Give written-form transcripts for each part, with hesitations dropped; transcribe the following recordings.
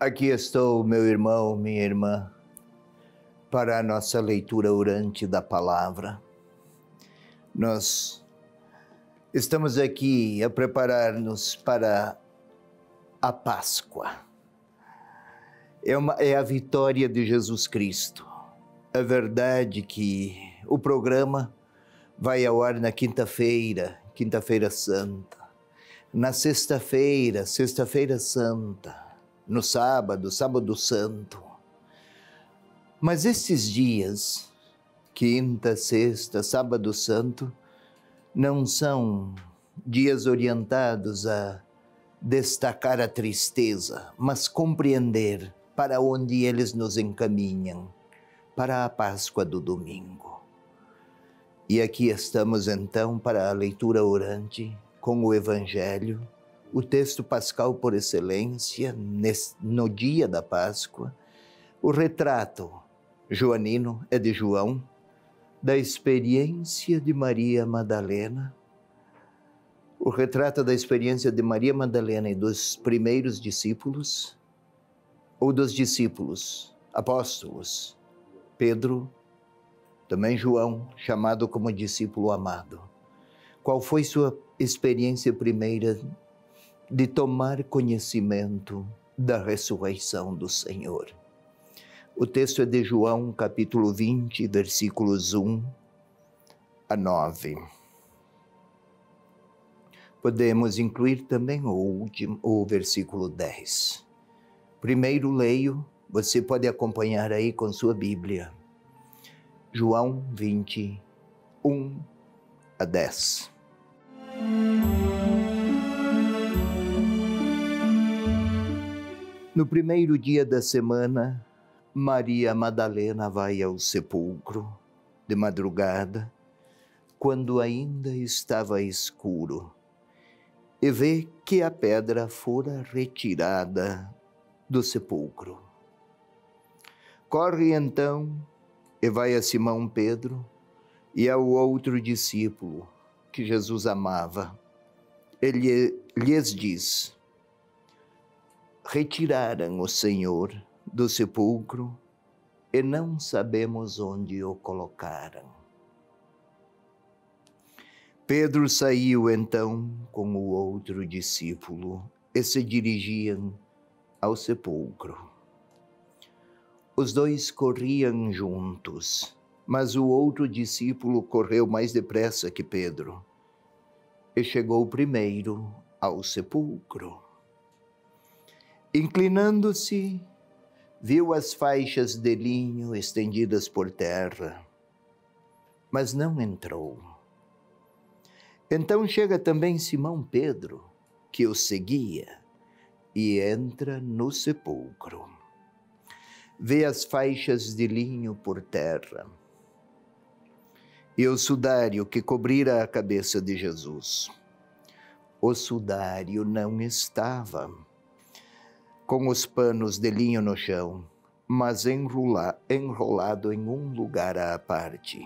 Aqui estou, meu irmão, minha irmã, para a nossa leitura orante da palavra. Nós estamos aqui a preparar-nos para a Páscoa. É a vitória de Jesus Cristo. É verdade que o programa vai ao ar na quinta-feira, Quinta-feira Santa. Na sexta-feira, Sexta-feira Santa. No sábado, Sábado Santo. Mas esses dias, quinta, sexta, Sábado Santo, não são dias orientados a destacar a tristeza, mas compreender para onde eles nos encaminham, para a Páscoa do domingo. E aqui estamos então para a leitura orante com o Evangelho, o texto pascal por excelência, no dia da Páscoa. O retrato joanino é de João, da experiência de Maria Madalena. O retrato da experiência de Maria Madalena e dos primeiros discípulos, ou dos discípulos apóstolos, Pedro, também João, chamado como discípulo amado. Qual foi sua experiência primeira de tomar conhecimento da ressurreição do Senhor? O texto é de João, capítulo 20, versículos 1 a 9. Podemos incluir também o versículo 10. Primeiro leio, você pode acompanhar aí com sua Bíblia. João 20, 1 a 10. No primeiro dia da semana, Maria Madalena vai ao sepulcro de madrugada, quando ainda estava escuro, e vê que a pedra fora retirada do sepulcro. Corre então e vai a Simão Pedro e ao outro discípulo que Jesus amava. Ele lhes diz: retiraram o Senhor do sepulcro e não sabemos onde o colocaram. Pedro saiu então com o outro discípulo e se dirigiam ao sepulcro. Os dois corriam juntos, mas o outro discípulo correu mais depressa que Pedro e chegou primeiro ao sepulcro. Inclinando-se, viu as faixas de linho estendidas por terra, mas não entrou. Então chega também Simão Pedro, que o seguia, e entra no sepulcro. Vê as faixas de linho por terra e o sudário que cobrira a cabeça de Jesus. O sudário não estava com os panos de linho no chão, mas enrolado em um lugar à parte.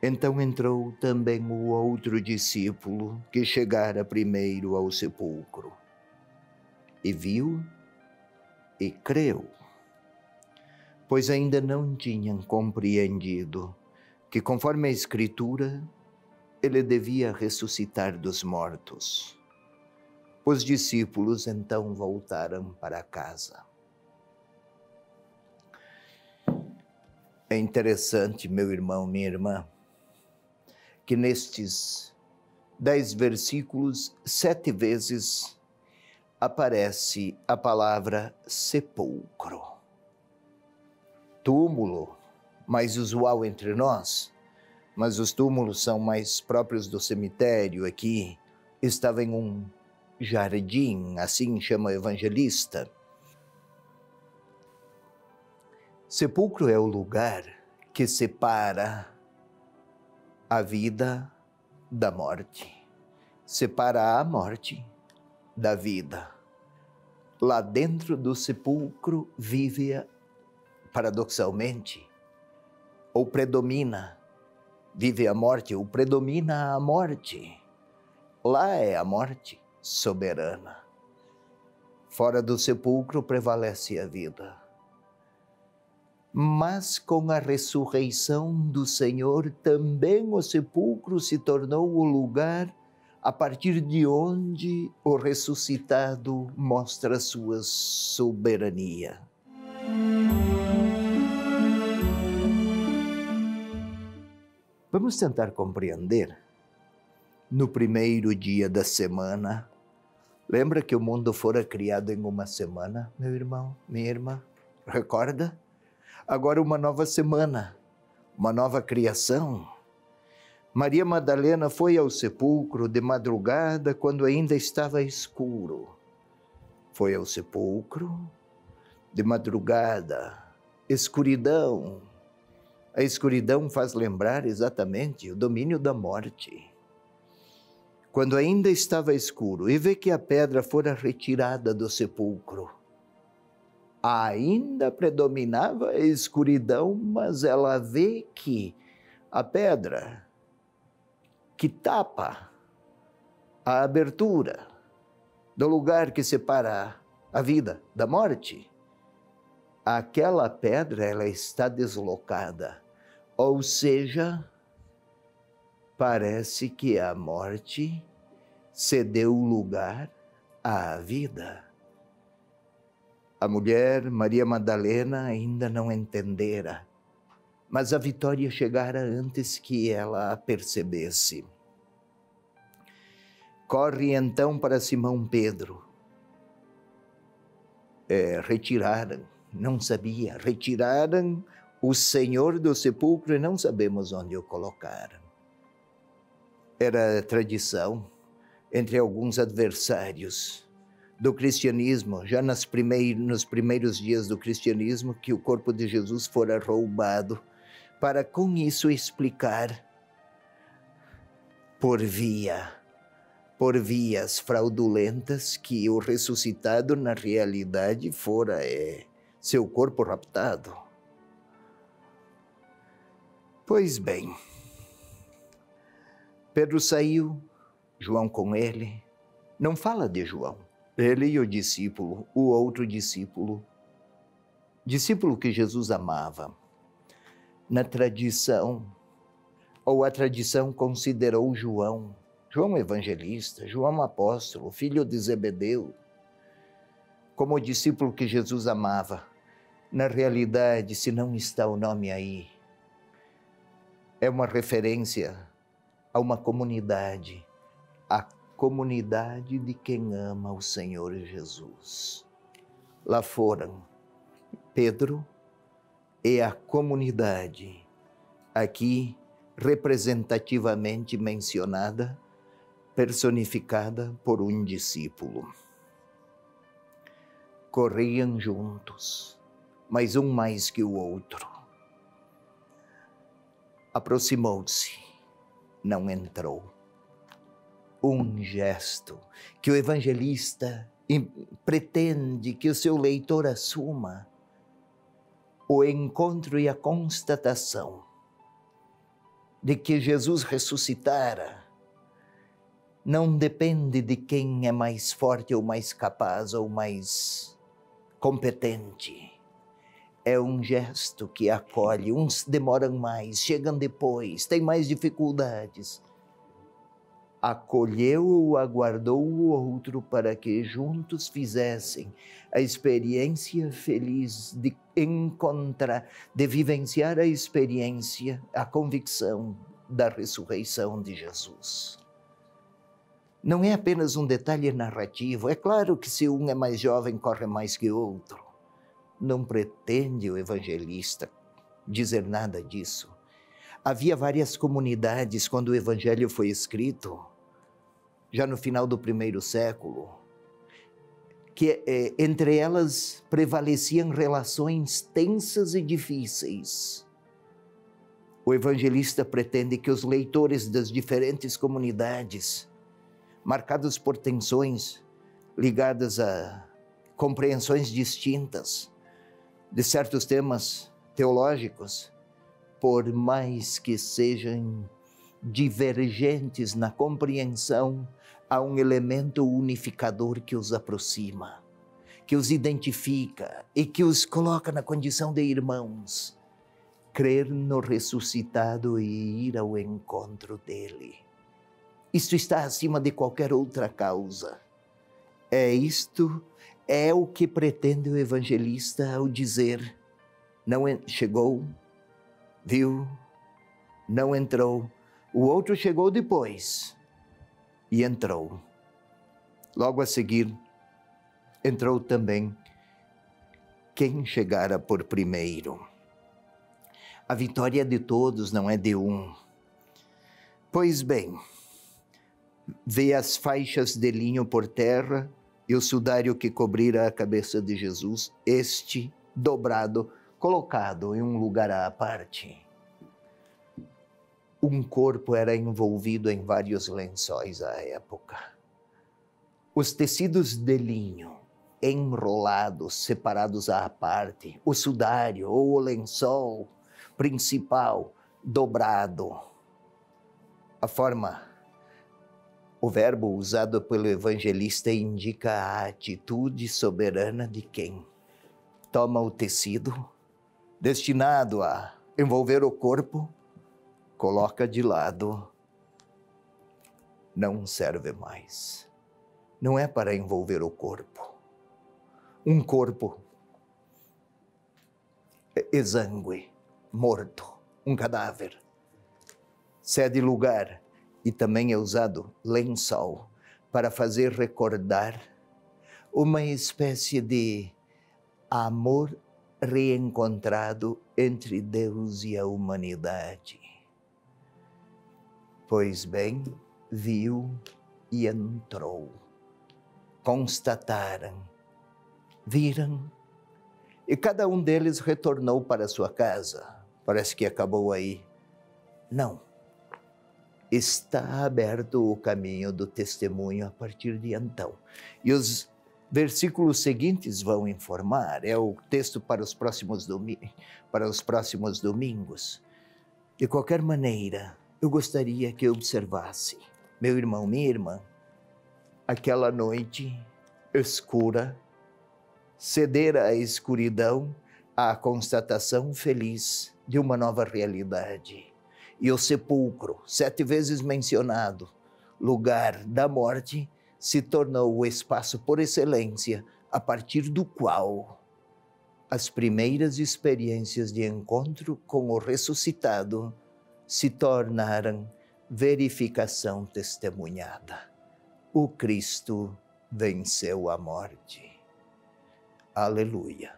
Então entrou também o outro discípulo que chegara primeiro ao sepulcro, e viu e creu, pois ainda não tinham compreendido que, conforme a Escritura, ele devia ressuscitar dos mortos. Os discípulos então voltaram para casa. É interessante, meu irmão, minha irmã, que nestes 10 versículos, 7 vezes aparece a palavra sepulcro. Túmulo, mais usual entre nós, mas os túmulos são mais próprios do cemitério. Aqui estava em um jardim, assim chama o evangelista. Sepulcro é o lugar que separa a vida da morte, separa a morte da vida. Lá dentro do sepulcro vive, paradoxalmente, ou predomina, vive a morte, ou predomina a morte. Lá é a morte soberana. Fora do sepulcro prevalece a vida. Mas com a ressurreição do Senhor, também o sepulcro se tornou o lugar a partir de onde o ressuscitado mostra sua soberania. Vamos tentar compreender. No primeiro dia da semana, lembra que o mundo fora criado em uma semana, meu irmão, minha irmã? Recorda? Agora uma nova semana, uma nova criação. Maria Madalena foi ao sepulcro de madrugada, quando ainda estava escuro. Foi ao sepulcro de madrugada, escuridão. A escuridão faz lembrar exatamente o domínio da morte. Quando ainda estava escuro, e vê que a pedra fora retirada do sepulcro. Ainda predominava a escuridão, mas ela vê que a pedra que tapa a abertura do lugar que separa a vida da morte, aquela pedra ela está deslocada, ou seja, parece que a morte cedeu lugar à vida. A mulher Maria Madalena ainda não entendera, mas a vitória chegara antes que ela a percebesse. Corre então para Simão Pedro. Retiraram, não sabia, retiraram o Senhor do sepulcro e não sabemos onde o colocaram. Era tradição entre alguns adversários do cristianismo, já nos primeiros dias do cristianismo, que o corpo de Jesus fora roubado, para com isso explicar por vias fraudulentas que o ressuscitado na realidade fora seu corpo raptado. Pois bem, Pedro saiu, João com ele. Não fala de João. Ele e o discípulo, o outro discípulo que Jesus amava. Na tradição, ou a tradição considerou João evangelista, João apóstolo, filho de Zebedeu, como o discípulo que Jesus amava. Na realidade, se não está o nome aí, é uma referência a uma comunidade, a comunidade de quem ama o Senhor Jesus. Lá foram Pedro e a comunidade, aqui representativamente mencionada, personificada por um discípulo. Corriam juntos, mas um mais que o outro. Aproximou-se, não entrou. Um gesto que o evangelista pretende que o seu leitor assuma. O encontro e a constatação de que Jesus ressuscitara não depende de quem é mais forte ou mais capaz ou mais competente. É um gesto que acolhe. Uns demoram mais, chegam depois, têm mais dificuldades. Acolheu ou aguardou o outro para que juntos fizessem a experiência feliz de encontrar, de vivenciar a experiência, a convicção da ressurreição de Jesus. Não é apenas um detalhe narrativo. É claro que se um é mais jovem, corre mais que outro. Não pretende o evangelista dizer nada disso. Havia várias comunidades quando o evangelho foi escrito, já no final do primeiro século, que entre elas prevaleciam relações tensas e difíceis. O evangelista pretende que os leitores das diferentes comunidades, marcados por tensões ligadas a compreensões distintas de certos temas teológicos, por mais que sejam divergentes na compreensão, há um elemento unificador que os aproxima. que os identifica e que os coloca na condição de irmãos. Crer no ressuscitado e ir ao encontro dele. Isto está acima de qualquer outra causa. Isto é o que pretende o evangelista ao dizer: não chegou, viu, não entrou. O outro chegou depois e entrou. Logo a seguir, entrou também quem chegara por primeiro. A vitória é de todos, não é de um. Pois bem, vê as faixas de linho por terra e o sudário que cobrira a cabeça de Jesus, este dobrado, colocado em um lugar à parte. Um corpo era envolvido em vários lençóis à época. Os tecidos de linho, enrolados, separados à parte, o sudário ou o lençol principal, dobrado. O verbo usado pelo evangelista indica a atitude soberana de quem toma o tecido, destinado a envolver o corpo, coloca de lado, não serve mais. Não é para envolver o corpo. Um corpo exangue, morto, um cadáver, cede lugar. E também é usado lençol para fazer recordar uma espécie de amor reencontrado entre Deus e a humanidade. Pois bem, viu e entrou. Constataram, viram, e cada um deles retornou para sua casa. Parece que acabou aí. Não. Está aberto o caminho do testemunho a partir de então. E os versículos seguintes vão informar, é o texto para os próximos domingos. De qualquer maneira, eu gostaria que observasse, meu irmão, minha irmã, aquela noite escura, ceder à escuridão, à constatação feliz de uma nova realidade. E o sepulcro, 7 vezes mencionado, lugar da morte, se tornou o espaço por excelência, a partir do qual as primeiras experiências de encontro com o ressuscitado se tornaram verificação testemunhada. O Cristo venceu a morte. Aleluia.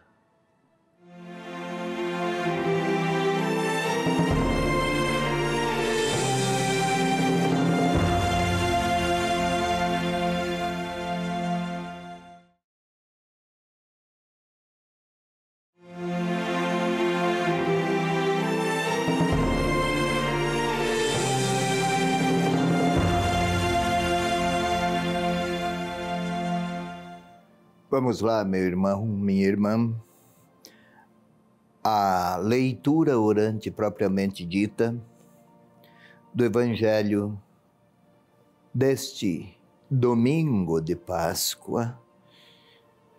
Vamos lá, meu irmão, minha irmã. A leitura orante propriamente dita do Evangelho deste domingo de Páscoa.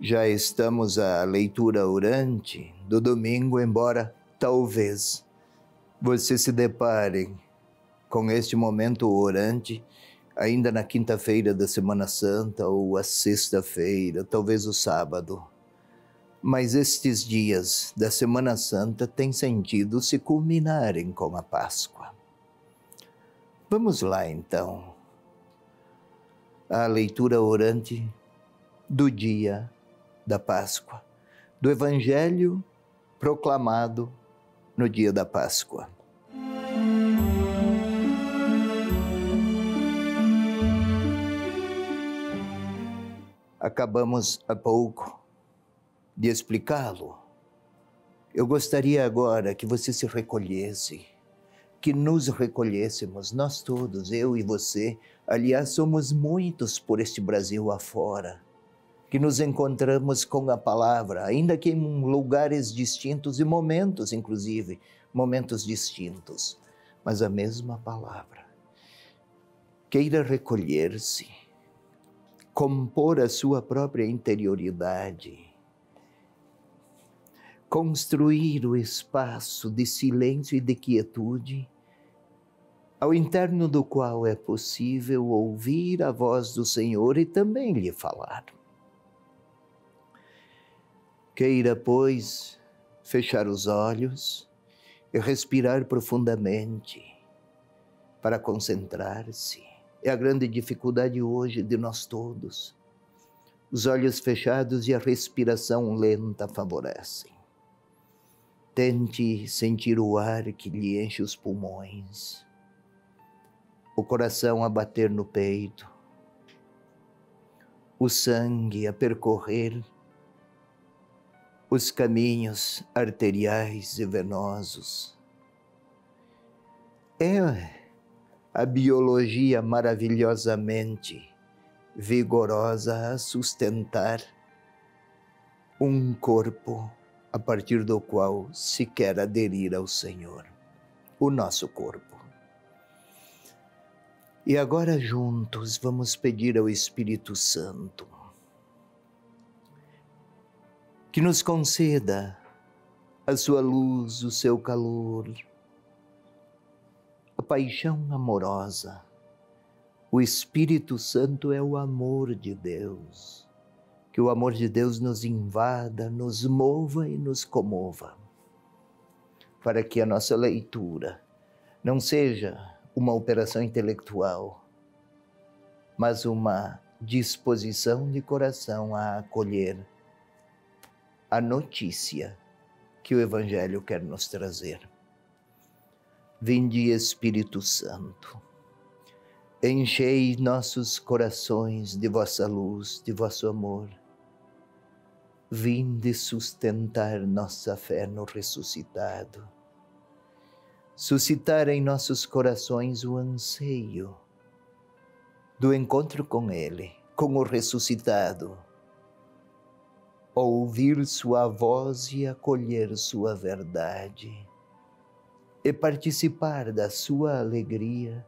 Já estamos à leitura orante do domingo, embora talvez você se depare com este momento orante ainda na quinta-feira da Semana Santa ou a sexta-feira, talvez o sábado. Mas estes dias da Semana Santa têm sentido se culminarem com a Páscoa. Vamos lá então, a leitura orante do dia da Páscoa, do Evangelho proclamado no dia da Páscoa. Acabamos há pouco de explicá-lo. Eu gostaria agora que você se recolhesse, que nos recolhêssemos, nós todos, eu e você. Aliás, somos muitos por este Brasil afora, que nos encontramos com a palavra, ainda que em lugares distintos e momentos, inclusive, momentos distintos, mas a mesma palavra. Queira recolher-se, compor a sua própria interioridade, construir o espaço de silêncio e de quietude, ao interno do qual é possível ouvir a voz do Senhor e também lhe falar. Queira, pois, fechar os olhos e respirar profundamente para concentrar-se. É a grande dificuldade hoje de nós todos. Os olhos fechados e a respiração lenta favorecem. Tente sentir o ar que lhe enche os pulmões, o coração a bater no peito, o sangue a percorrer os caminhos arteriais e venosos. É a biologia maravilhosamente vigorosa a sustentar um corpo a partir do qual se quer aderir ao Senhor, o nosso corpo. E agora juntos vamos pedir ao Espírito Santo que nos conceda a sua luz, o seu calor, a paixão amorosa. O Espírito Santo é o amor de Deus. Que o amor de Deus nos invada, nos mova e nos comova, para que a nossa leitura não seja uma operação intelectual, mas uma disposição de coração a acolher a notícia que o Evangelho quer nos trazer. Vinde, Espírito Santo, enchei nossos corações de vossa luz, de vosso amor. Vinde sustentar nossa fé no ressuscitado, suscitar em nossos corações o anseio do encontro com Ele, com o ressuscitado, ouvir sua voz e acolher sua verdade, e participar da sua alegria,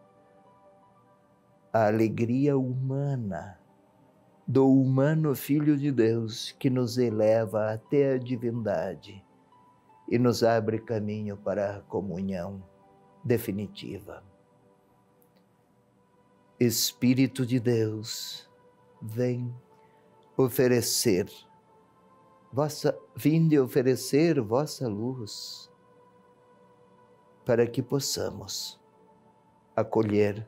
a alegria humana, do humano Filho de Deus que nos eleva até a divindade e nos abre caminho para a comunhão definitiva. Espírito de Deus, vinde oferecer vossa luz para que possamos acolher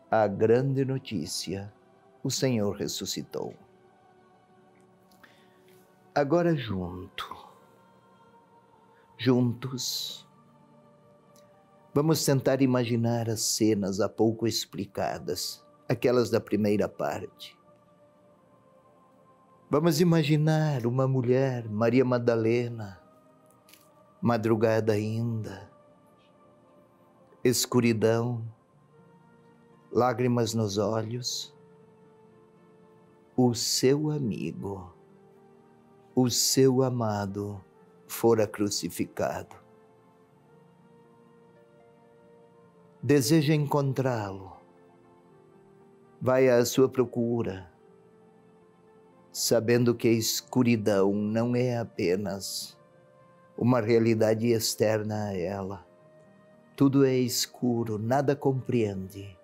a grande notícia: o Senhor ressuscitou. Agora juntos, vamos tentar imaginar as cenas há pouco explicadas, aquelas da primeira parte. Vamos imaginar uma mulher, Maria Madalena, madrugada ainda, escuridão, lágrimas nos olhos. O seu amigo, o seu amado, fora crucificado. Deseja encontrá-lo. Vai à sua procura, sabendo que a escuridão não é apenas uma realidade externa a ela. Tudo é escuro, nada compreende.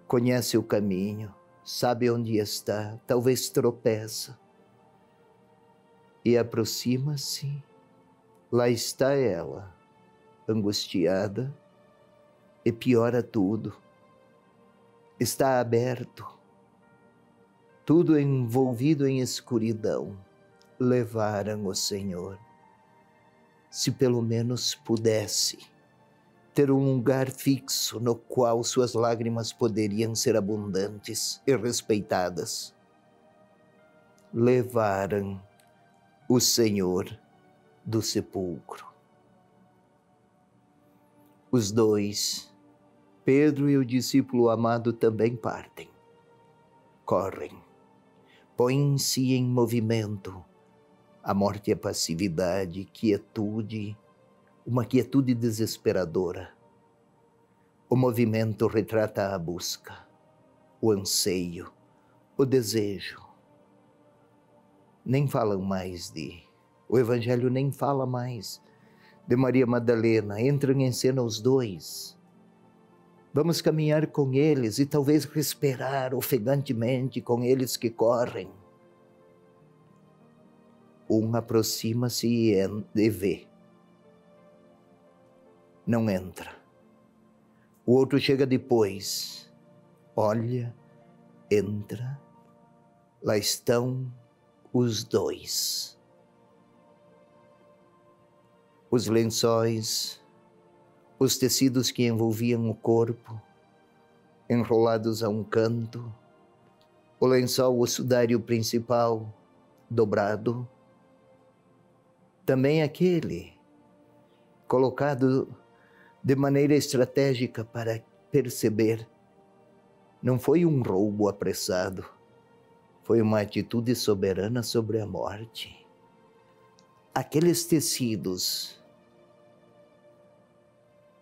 Conhece o caminho, sabe onde está, talvez tropeça. E aproxima-se, lá está ela, angustiada, e piora tudo. Está aberto, tudo envolvido em escuridão. Levaram o Senhor. Se pelo menos pudesse ter um lugar fixo no qual suas lágrimas poderiam ser abundantes e respeitadas. Levaram o Senhor do sepulcro. Os dois, Pedro e o discípulo amado, também partem. Correm, põem-se em movimento. A morte é passividade, quietude, uma quietude desesperadora. O movimento retrata a busca. o anseio, o desejo. Nem falam mais o Evangelho nem fala mais de Maria Madalena. Entram em cena os dois. Vamos caminhar com eles e talvez respirar ofegantemente com eles que correm. Um aproxima-se e vê. Não entra. O outro chega depois. Olha, entra. Lá estão os dois. Os lençóis, os tecidos que envolviam o corpo, enrolados a um canto, o lençol, o sudário principal, dobrado. Também aquele, colocado de maneira estratégica para perceber, não foi um roubo apressado, foi uma atitude soberana sobre a morte. Aqueles tecidos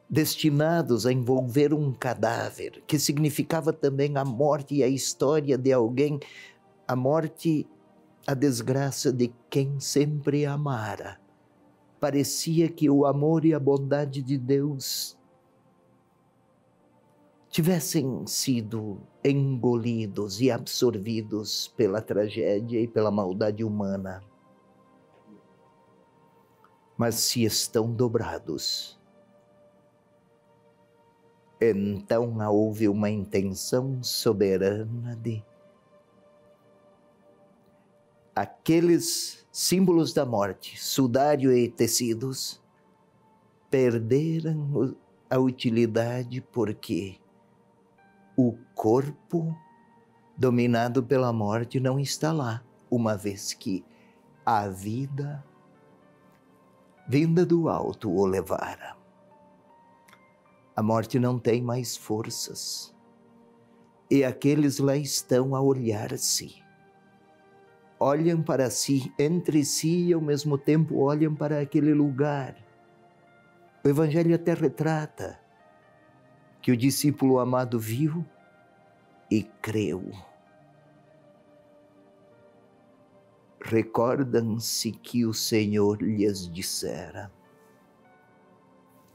destinados a envolver um cadáver, que significava também a morte e a história de alguém, a morte, a desgraça de quem sempre amara. Parecia que o amor e a bondade de Deus tivessem sido engolidos e absorvidos pela tragédia e pela maldade humana. Mas se estão dobrados, então houve uma intenção soberana de aqueles símbolos da morte, sudário e tecidos, perderam a utilidade porque o corpo dominado pela morte não está lá, uma vez que a vida vinda do alto o levara. A morte não tem mais forças. E aqueles lá estão a olhar-se. Olham para si, entre si e ao mesmo tempo olham para aquele lugar. O Evangelho até retrata que o discípulo amado viu e creu. Recordam-se que o Senhor lhes dissera,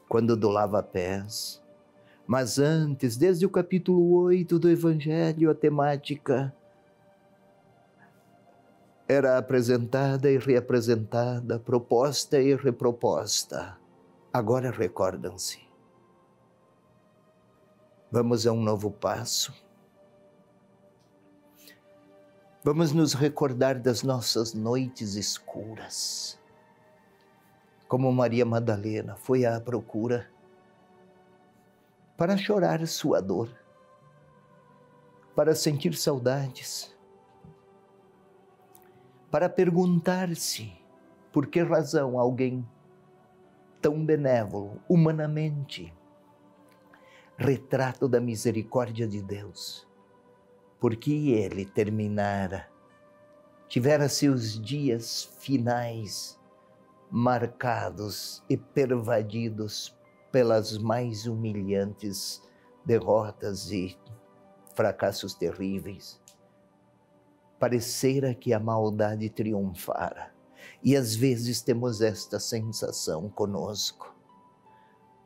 quando do lava-pés, mas antes, desde o capítulo 8 do Evangelho, a temática era apresentada e reapresentada, proposta e reproposta. Agora recordam-se. Vamos a um novo passo. Vamos nos recordar das nossas noites escuras. Como Maria Madalena foi à procura para chorar sua dor, para sentir saudades, para perguntar-se por que razão alguém tão benévolo, humanamente, retrato da misericórdia de Deus, porque ele tivera seus dias finais marcados e pervadidos pelas mais humilhantes derrotas e fracassos terríveis. Parecera que a maldade triunfara. E às vezes temos esta sensação conosco.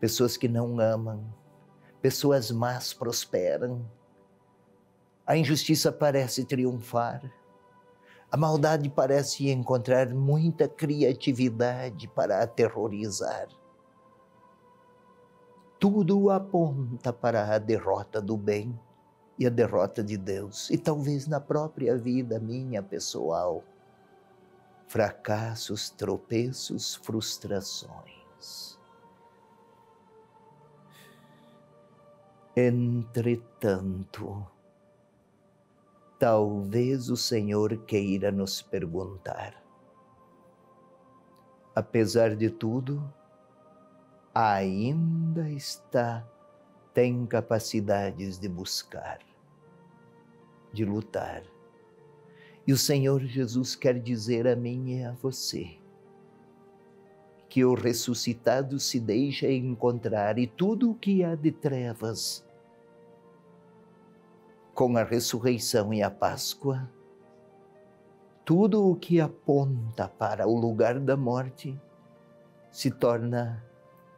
Pessoas que não amam, pessoas más prosperam. A injustiça parece triunfar. A maldade parece encontrar muita criatividade para aterrorizar. Tudo aponta para a derrota do bem e a derrota de Deus. E talvez na própria vida minha pessoal, fracassos, tropeços, frustrações. Entretanto, talvez o Senhor queira nos perguntar, apesar de tudo, ainda tem capacidades de buscar, de lutar. E o Senhor Jesus quer dizer a mim e a você que o ressuscitado se deixa encontrar e tudo o que há de trevas com a ressurreição e a Páscoa, tudo o que aponta para o lugar da morte se torna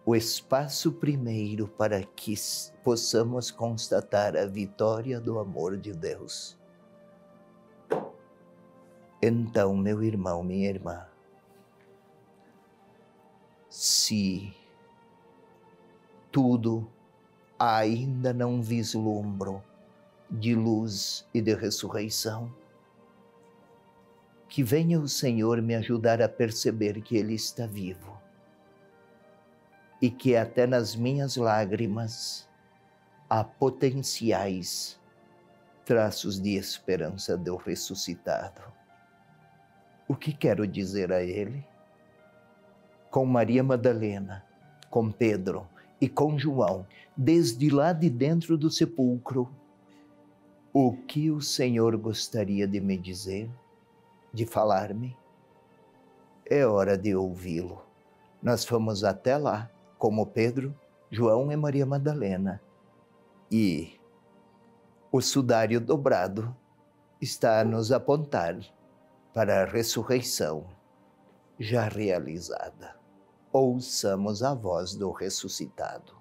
o espaço primeiro para que possamos constatar a vitória do amor de Deus. Então, meu irmão, minha irmã, se tudo ainda não vislumbro de luz e de ressurreição, que venha o Senhor me ajudar a perceber que Ele está vivo e que até nas minhas lágrimas há potenciais traços de esperança do ressuscitado. O que quero dizer a Ele? Com Maria Madalena, com Pedro e com João, desde lá de dentro do sepulcro, o que o Senhor gostaria de me dizer, de falar-me? É hora de ouvi-lo. Nós fomos até lá, como Pedro, João e Maria Madalena, e o sudário dobrado está a nos apontar para a ressurreição já realizada. Ouçamos a voz do ressuscitado.